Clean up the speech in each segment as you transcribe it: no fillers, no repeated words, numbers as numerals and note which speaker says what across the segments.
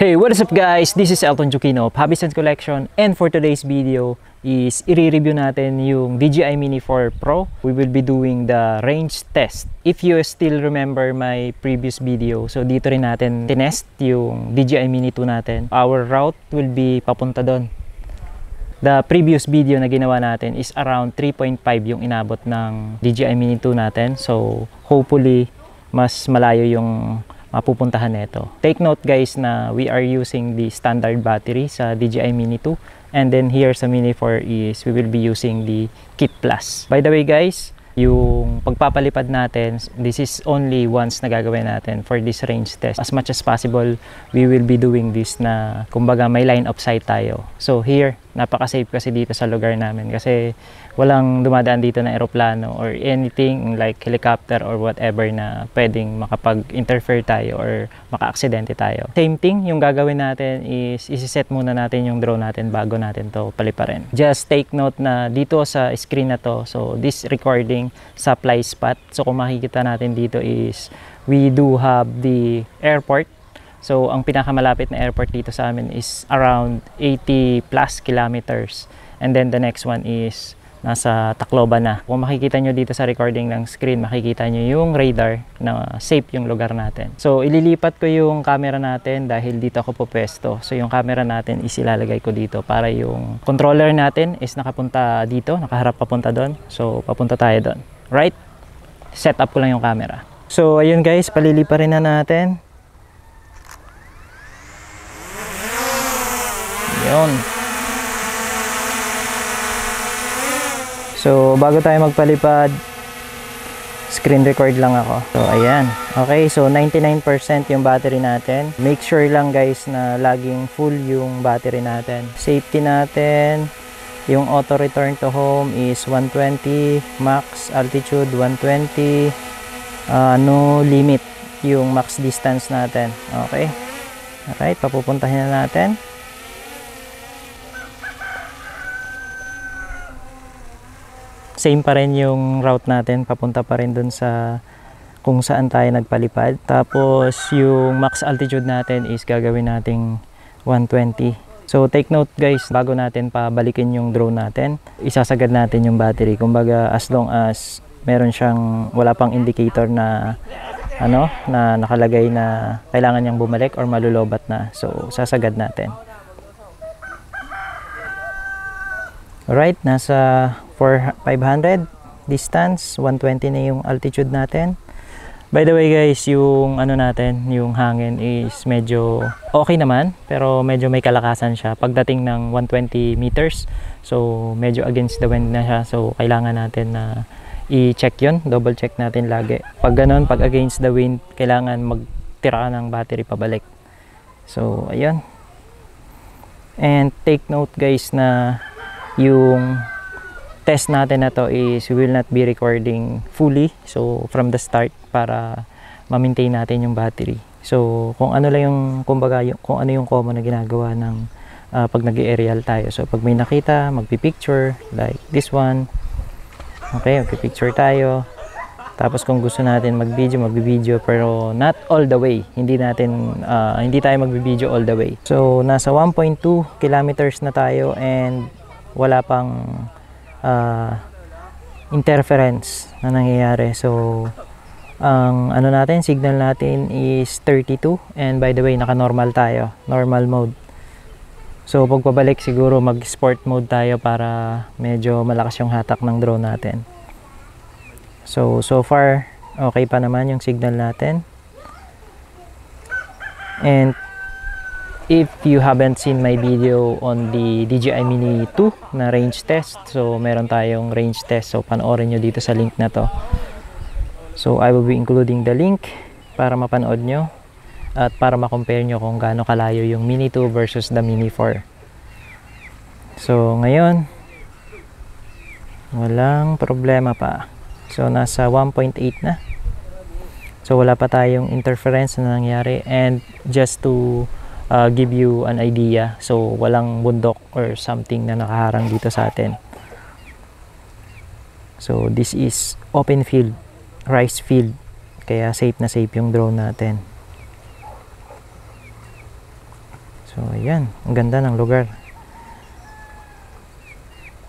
Speaker 1: Hey, what is up guys? This is Elton Jukino of Hobby Sense Collection, and for today's video is i-review natin yung DJI Mini 4 Pro. We will be doing the range test. If you still remember my previous video, so dito rin natin tinest yung DJI Mini 2 natin. Our route will be papunta doon. The previous video na ginawa natin is around 3.5 yung inabot ng DJI Mini 2 natin. So hopefully mas malayo yung mapupuntahan nito. Take note guys na we are using the standard battery sa DJI Mini 2, and then here sa Mini 4 is we will be using the Kit Plus. By the way guys, yung pagpapalipad natin, this is only once na gagawin natin for this range test. As much as possible, we will be doing this na kumbaga may line of sight tayo. So here, napaka-safe kasi dito sa lugar namin kasi walang dumadaan dito na eroplano or anything like helicopter or whatever na pwedeng makapag-interfere tayo or maka-aksidente tayo. Same thing, yung gagawin natin is isi-set muna natin yung drone natin bago natin to paliparin. Just take note na dito sa screen na to, so this recording sa fly spot. So kung makikita natin dito is we do have the airport. So ang pinakamalapit na airport dito sa amin is around 80 plus kilometers. And then the next one is nasa Tacloban na. Kung makikita nyo dito sa recording ng screen, makikita nyo yung radar na safe yung lugar natin. So ililipat ko yung camera natin dahil dito ako pupwesto. So yung camera natin is ilalagay ko dito para yung controller natin is nakapunta dito, nakaharap papunta doon. So papunta tayo doon. Right? Set up ko lang yung camera. So ayun guys, paliliparin na natin. Yun. So, bago tayo magpalipad, screen record lang ako. So, ayan. Okay, so 99% yung battery natin. Make sure lang guys na laging full yung battery natin. Safety natin, yung auto return to home is 120, max altitude 120, no limit yung max distance natin. Okay. Alright, papupuntahin na natin. Same pa rin yung route natin, papunta pa rin dun sa kung saan tayo nagpalipad. Tapos yung max altitude natin is gagawin nating 120. So take note guys, bago natin pabalikin yung drone natin, isasagad natin yung battery. Kumbaga as long as meron siyang wala pang indicator na na nakalagay na kailangan niyang bumalik or malulobat na. So sasagad natin. Alright, nasa 500 distance, 120 na yung altitude natin. By the way guys, yung natin, yung hangin is medyo okay naman, pero medyo may kalakasan siya pagdating ng 120 meters. So medyo against the wind na siya, so kailangan natin na i-check yun, double check natin lagi. Pag ganun, pag against the wind, kailangan magtira ng battery pabalik. So ayun. And take note guys na yung test natin na to is we will not be recording fully, so from the start, para ma-maintain natin yung battery. So kung ano lang yung kumbaga kung ano yung common na ginagawa ng pag nag-aerial tayo. So pag may nakita, magpi-picture like this one. Okay, magpi-picture tayo. Tapos kung gusto natin mag-video, magbi-video, pero not all the way. Hindi tayo magbi-video all the way. So nasa 1.2 kilometers na tayo and wala pang interference na nangyayari. So ang natin, signal natin is 32, and by the way naka-normal tayo, normal mode. So pagpabalik siguro mag-sport mode tayo para medyo malakas yung hatak ng drone natin. So far okay pa naman yung signal natin. And if you haven't seen my video on the DJI Mini 2 na range test, so meron tayong range test, so panoorin nyo dito sa link na to. So I will be including the link para mapanood nyo at para ma-compare nyo kung gaano kalayo yung Mini 2 versus the Mini 4. So ngayon walang problema pa. So nasa 1.8 na. So wala pa tayong interference na nangyari, and just to give you an idea, so walang bundok or something na nakaharang dito sa atin. So this is open field, rice field, kaya safe na safe yung drone natin. So ayan, ang ganda ng lugar.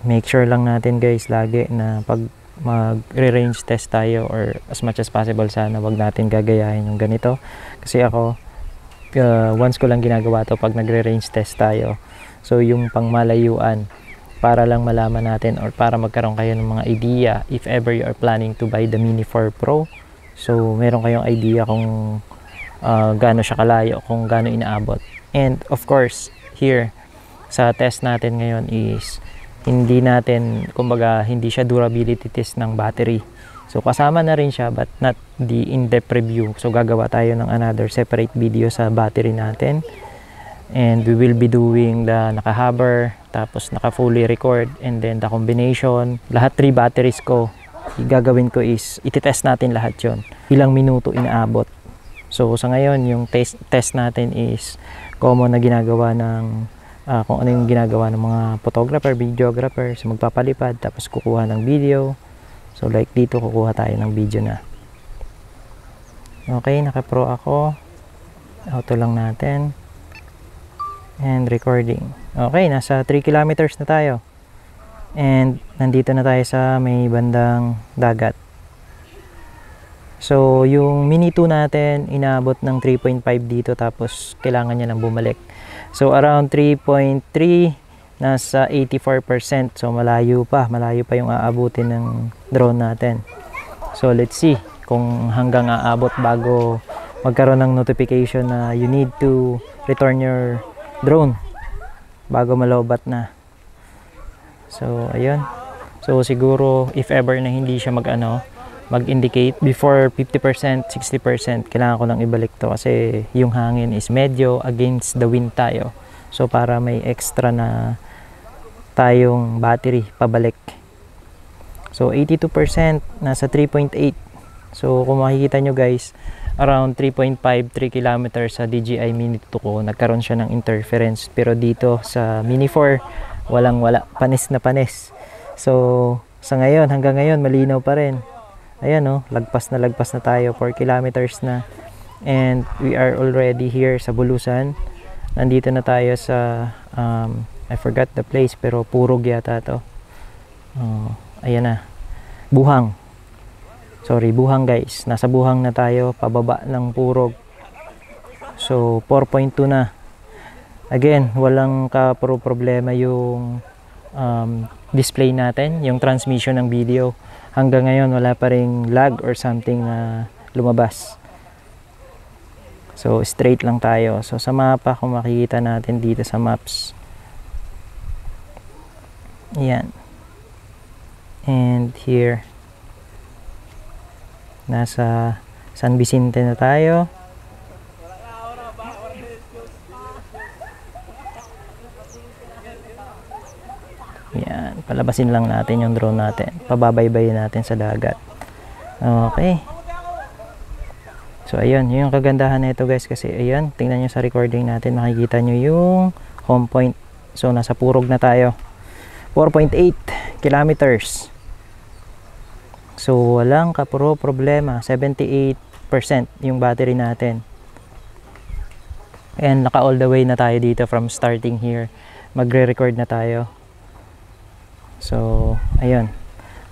Speaker 1: Make sure lang natin guys lagi na pag mag-range test tayo, or as much as possible sana wag natin gagayahin yung ganito. Kasi ako, once ko lang ginagawa to pag nagre-range test tayo. So yung pangmalayuan, para lang malaman natin or para magkaroon kayo ng mga idea if ever you are planning to buy the Mini 4 Pro. So meron kayong idea kung gaano siya kalayo, kung gaano inaabot. And of course, here sa test natin ngayon is hindi natin, kumbaga, hindi siya durability test ng battery. So kasama na rin siya but not the in-depth review. So gagawa tayo ng another separate video sa battery natin. And we will be doing the naka-hover, tapos naka-fully record, and then the combination. Lahat 3 batteries ko, gagawin ko is ititest natin lahat yon. Ilang minuto inaabot. So sa ngayon, yung test natin is common na ginagawa ng kung ano yung ginagawa ng mga photographer, videographer. So magpapalipad, tapos kukuha ng video. So like dito, kukuha tayo ng video na. Okay, naka-pro ako. Auto lang natin. And recording. Okay, nasa 3 kilometers na tayo. And nandito na tayo sa may bandang dagat. So yung Mini 2 natin, inaabot ng 3.5 dito, tapos kailangan niya nang bumalik. So around 3.3, nasa 84%. So malayo pa yung aabutin ng drone natin. So let's see kung hanggang aabot bago magkaroon ng notification na you need to return your drone bago malobat na. So ayun. So siguro if ever na hindi siya mag-indicate before 50%, 60%, kailangan ko nang ibalik to kasi yung hangin is medyo against the wind tayo. So para may extra na tayong battery pabalik. So 82%, nasa 3.8. So kung makikita nyo guys, around 3.5, 3 kilometers sa DJI Mini 2 ko, nagkaroon siya ng interference. Pero dito sa Mini 4, walang-wala, panis na panis. So sa ngayon, hanggang ngayon, malinaw pa rin. Ayan lagpas na tayo, 4 kilometers na. And we are already here sa Bulusan. Nandito na tayo sa, I forgot the place, pero Purog yata to. Ayan na. Buhang. Sorry, Buhang guys. Nasa Buhang na tayo, pababa ng Purog. So, 4.2 na. Again, walang problema yung display natin, yung transmission ng video. Hanggang ngayon, wala pa ring lag or something na lumabas. So, straight lang tayo. So, sa mapa, kung makikita natin dito sa maps. Ayan. And here. Nasa San Vicente na tayo. Yan, palabasin lang natin yung drone natin. Pababaybayin natin sa dagat. Okay. So ayun, yung kagandahan nito guys, kasi ayun, tingnan nyo sa recording natin, makikita nyo yung home point. So nasa Purog na tayo. 4.8 kilometers. So walang problema. 78% yung battery natin. And naka all the way na tayo dito from starting here. Magre-record na tayo. So ayun.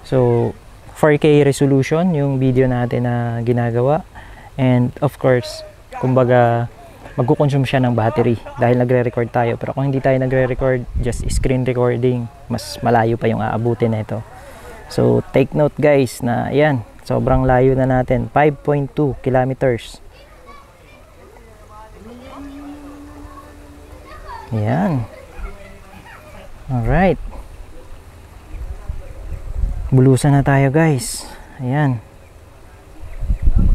Speaker 1: So 4K resolution yung video natin na ginagawa. And of course, kumbaga magkukonsume siya ng battery dahil nagre-record tayo. Pero kung hindi tayo nagre-record, just screen recording, mas malayo pa yung aabutin nito. So take note guys na ayan, sobrang layo na natin, 5.2 kilometers. Ayan. Alright. Bulusan na tayo guys. Ayan.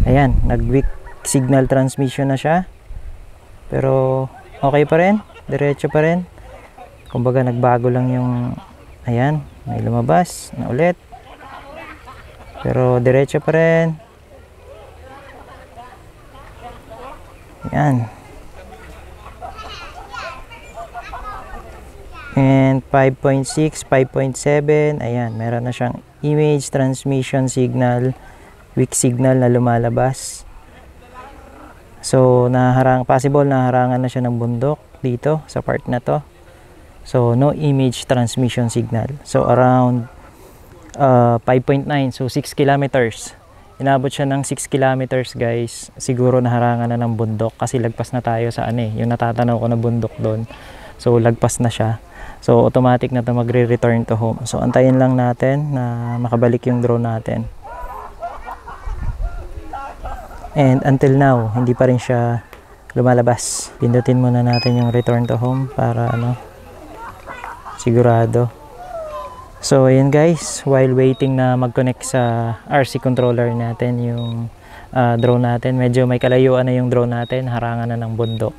Speaker 1: Ayan, nag-weak signal transmission na siya. Pero okay pa rin, diretso pa rin. Kumbaga nagbago lang yung, ayan, may lumabas na ulit. Pero diretso pa rin. Ayan. And 5.6, 5.7, ayan, meron na siyang image transmission signal, weak signal na lumalabas. So possible na harangan na siya ng bundok. dito sa part na to. So no image transmission signal. So around 5.9, so 6 kilometers. Inabot siya ng 6 kilometers guys. Siguro naharangan na ng bundok kasi lagpas na tayo sa yung natatanaw ko na bundok doon. So lagpas na siya. So automatic na to magre-return to home. So antayin lang natin na makabalik yung drone natin. And until now, hindi pa rin siya lumalabas. Pindutin muna natin yung return to home para sigurado. So ayan guys, while waiting na mag-connect sa RC controller natin yung drone natin, medyo may kalayuan na yung drone natin, harangan na ng bundok.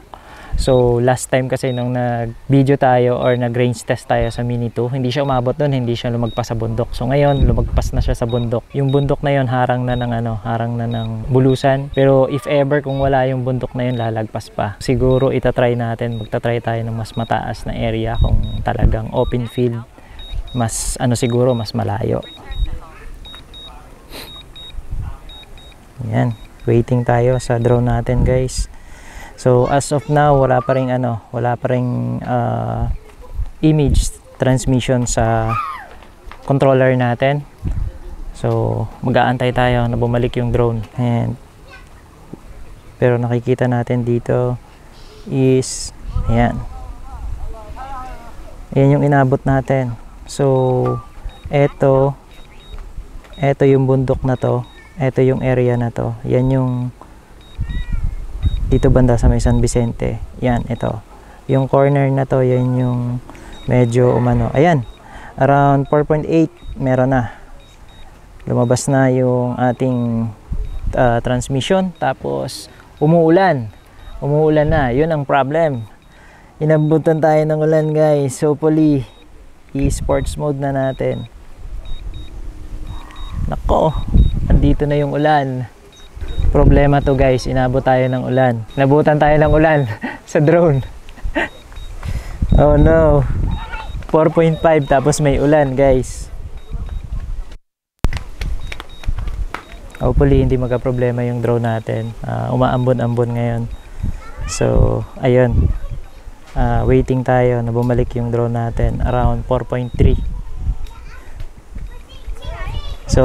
Speaker 1: So last time kasi nung nag-video tayo or nag-range test tayo sa Mini 2, hindi siya umabot doon, hindi siya lumagpas sa bundok. So ngayon, lumagpas na siya sa bundok. Yung bundok na yon harang na ng bulusan. Pero if ever kung wala yung bundok na yun, lalagpas pa. Siguro itatry natin, magtatry tayo ng mas mataas na area kung talagang open field. Mas siguro mas malayo. Yan, waiting tayo sa drone natin guys. So as of now, wala pa ring image transmission sa controller natin. So mag-aantay tayo na bumalik yung drone. Pero nakikita natin dito is ayan yung inabot natin. So eto yung bundok na to, eto yung area na to, yan yung dito banda sa may San Vicente. Yan, ito. Yung corner na to, yan yung medyo ayan, around 4.8 meron na. Lumabas na yung ating transmission. Tapos, umuulan na. Yun ang problem. Inabutan tayo ng ulan guys. Hopefully, i-sports mode na natin. Nako, andito na yung ulan. Problema to guys, inabot tayo ng ulan. Nabutan tayo ng ulan sa drone. Oh no. 4.5 tapos may ulan guys. Hopefully hindi magka-problema yung drone natin. Umaambon-ambon ngayon. So, ayun. Waiting tayo na bumalik yung drone natin around 4.3. So,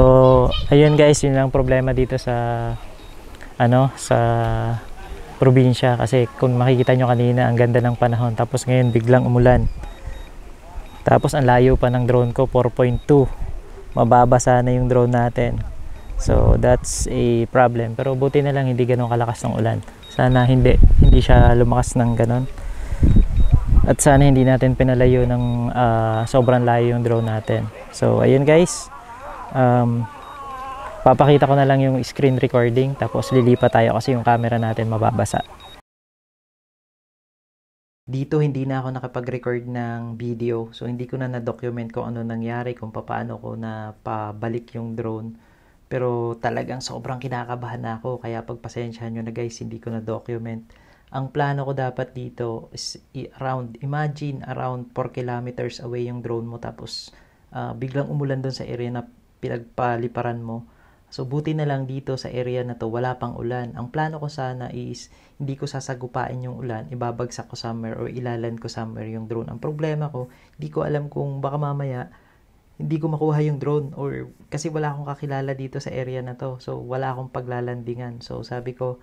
Speaker 1: ayun guys, yun lang problema dito sa sa probinsya kasi kung makikita nyo kanina ang ganda ng panahon tapos ngayon biglang umulan, tapos ang layo pa ng drone ko 4.2, mababasa na yung drone natin. So that's a problem, pero buti na lang hindi ganun kalakas ng ulan. Sana hindi siya lumakas ng ganun at sana hindi natin pinalayo ng sobrang layo yung drone natin. So ayun guys, papakita ko na lang yung screen recording tapos lilipat tayo kasi yung camera natin mababasa. Dito hindi na ako nakapag-record ng video, so hindi ko na na-document kung ano nangyari, kung paano ko na pabalik yung drone. Pero talagang sobrang kinakabahan na ako, kaya pagpasensyahan nyo na guys, hindi ko na-document. Ang plano ko dapat dito is imagine around 4 kilometers away yung drone mo tapos biglang umulan doon sa area na pinagpaliparan mo. So buti na lang dito sa area na to wala pang ulan. Ang plano ko sana is hindi ko sasagupain yung ulan, ibabagsak ko somewhere or ilalan ko somewhere yung drone. Ang problema ko, hindi ko alam kung baka mamaya hindi ko makuha yung drone or kasi wala akong kakilala dito sa area na to. So wala akong paglalandingan. So sabi ko,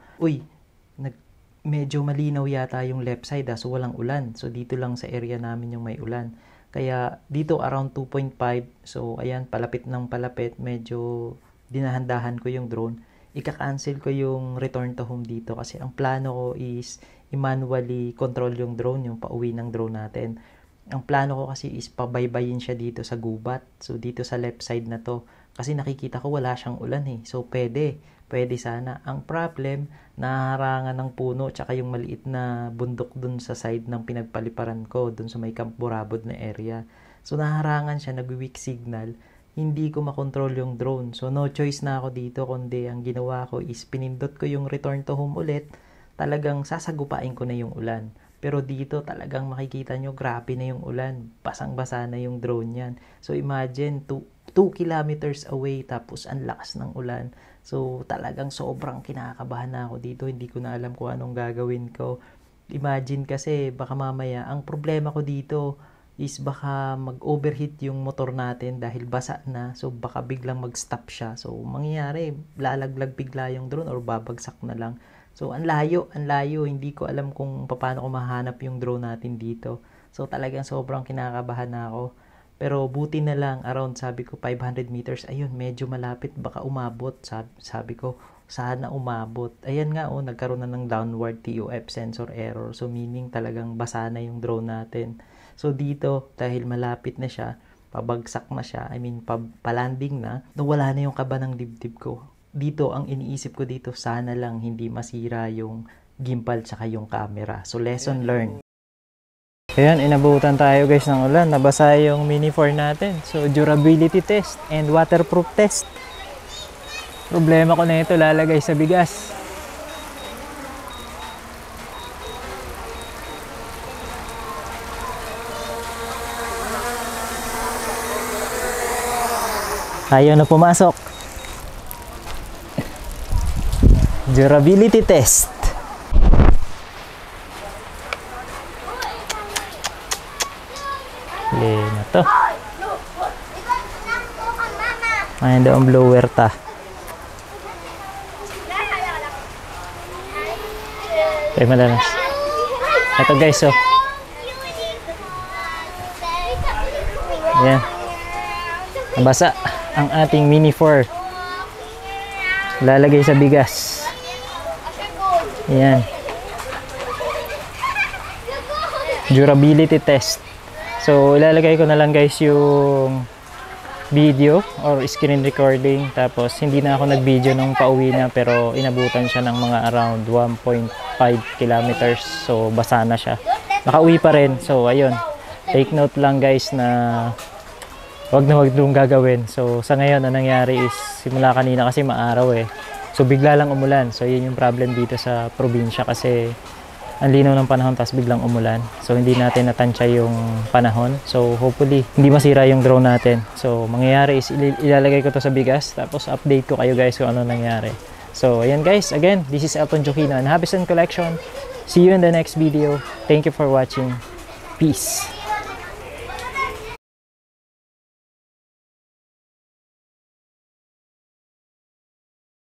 Speaker 1: medyo malinaw yata yung left side so walang ulan. So dito lang sa area namin yung may ulan. Kaya dito around 2.5. So ayan, palapit ng palapit, medyo dinahandahan ko yung drone. Ika-cancel ko yung return to home dito kasi ang plano ko is i-manually control yung drone, yung pauwi ng drone natin. Ang plano ko kasi is pabaybayin siya dito sa gubat. So dito sa left side na to. Kasi nakikita ko wala siyang ulan So pwede sana. Ang problem, naharangan ng puno tsaka yung maliit na bundok dun sa side ng pinagpaliparan ko, dun sa may Camp Burabod na area. So naharangan siya, nag-weak signal. Hindi ko makontrol yung drone. So no choice na ako dito kundi ang ginawa ko is pinindot ko yung return to home ulit. Talagang sasagupain ko na yung ulan. Pero dito talagang makikita nyo grabe na yung ulan. Basang-basa na yung drone yan. So imagine 2 kilometers away tapos ang lakas ng ulan. So talagang sobrang kinakabahan na ako dito. Hindi ko na alam kung anong gagawin ko. Imagine kasi baka mamaya, ang problema ko dito is baka mag-overheat yung motor natin dahil basa na. So baka biglang mag-stop siya. So mangyayari, lalaglag bigla yung drone or babagsak na lang. So ang layo. Hindi ko alam kung paano ko mahanap yung drone natin dito. So talagang sobrang kinakabahan na ako. Pero buti na lang, around sabi ko 500 meters. Ayun, medyo malapit, baka umabot. Sabi ko, sana umabot. Ayan nga, nagkaroon na ng downward TOF sensor error. So meaning talagang basa na yung drone natin. So dito, dahil malapit na siya, pabagsak na siya, palanding na, nawala na yung kaba ng dibdib ko. Dito, ang iniisip ko dito, sana lang hindi masira yung gimbal tsaka yung camera. So lesson learned. Ayan, inabutan tayo guys ng ulan. Nabasa yung Mini 4 natin. So durability test and waterproof test. Problema ko na ito, lalagay sa bigas. Ayaw na pumasok. Durability test. Na to. Ayan daw ang blower ta. Okay, madalas. Ito guys, Ayan. Nabasa ang ating Mini 4. Lalagay sa bigas. Ayan. Durability test. So, ilalagay ko na lang guys yung video or screen recording. Tapos, hindi na ako nag-video nung pauwi na, pero inabutan siya ng mga around 1.5 kilometers. So, basa na siya. Nakauwi pa rin. So, ayun. Take note lang guys na wag na wag nung gagawin. So, sa ngayon, ang nangyari is, simula kanina kasi maaraw So, bigla lang umulan. So, yun yung problem dito sa probinsya kasi ang linaw ng panahon tapos biglang umulan. So hindi natin natansya yung panahon. So hopefully hindi masira yung drone natin. So mangyayari is ilalagay ko to sa bigas tapos update ko kayo guys kung ano nangyari. So ayan guys, again, this is Elton Jokino and Habisen Collection. See you in the next video. Thank you for watching. Peace.